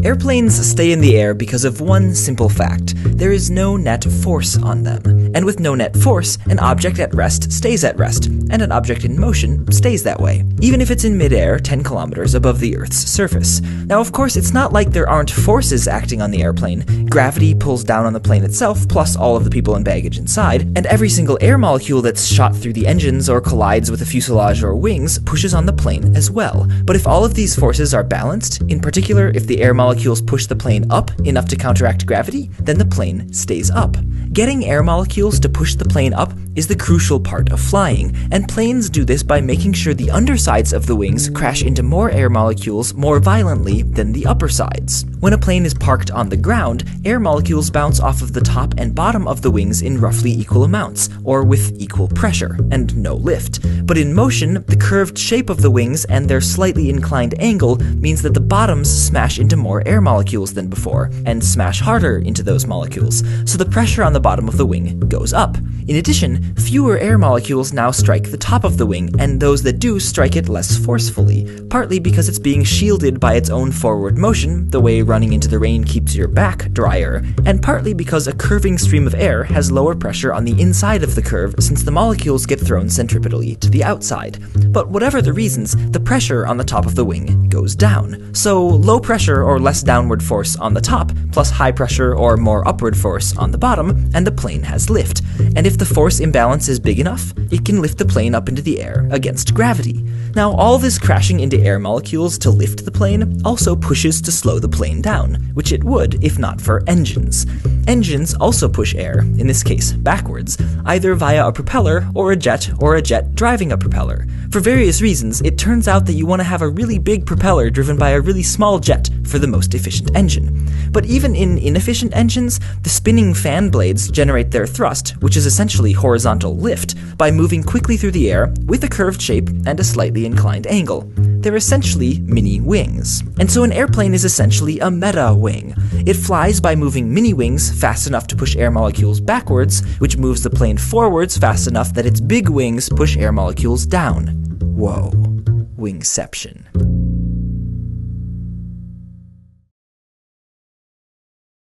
Airplanes stay in the air because of one simple fact: there is no net force on them. And with no net force, an object at rest stays at rest, and an object in motion stays that way, even if it's in midair 10 kilometers above the Earth's surface. Now, of course, it's not like there aren't forces acting on the airplane. Gravity pulls down on the plane itself, plus all of the people and baggage inside, and every single air molecule that's shot through the engines or collides with the fuselage or wings pushes on the plane as well. But if all of these forces are balanced, in particular if the air molecules push the plane up enough to counteract gravity, then the plane stays up. Getting air molecules to push the plane up is the crucial part of flying, and planes do this by making sure the undersides of the wings crash into more air molecules more violently than the upper sides. When a plane is parked on the ground, air molecules bounce off of the top and bottom of the wings in roughly equal amounts, or with equal pressure, and no lift. But in motion, the curved shape of the wings and their slightly inclined angle means that the bottoms smash into more air molecules than before, and smash harder into those molecules, so the pressure on the bottom of the wing goes up. In addition, fewer air molecules now strike the top of the wing, and those that do strike it less forcefully, partly because it's being shielded by its own forward motion, the way running into the rain keeps your back drier, and partly because a curving stream of air has lower pressure on the inside of the curve since the molecules get thrown centripetally to the outside. But whatever the reasons, the pressure on the top of the wing goes down. So low pressure or less downward force on the top, plus high pressure or more upward force on the bottom, and the plane has lift. And if the force imbalance is big enough, it can lift the plane up into the air against gravity. Now, all this crashing into air molecules to lift the plane also pushes to slow the plane down, which it would if not for engines. Engines also push air, in this case backwards, either via a propeller or a jet driving a propeller. For various reasons, it turns out that you want to have a really big propeller driven by a really small jet for the most efficient engine. But even in inefficient engines, the spinning fan blades generate their thrust, which is essentially horizontal lift, by moving quickly through the air with a curved shape and a slightly inclined angle. They're essentially mini wings. And so an airplane is essentially a meta wing. It flies by moving mini wings fast enough to push air molecules backwards, which moves the plane forwards fast enough that its big wings push air molecules down. Whoa. Wingception.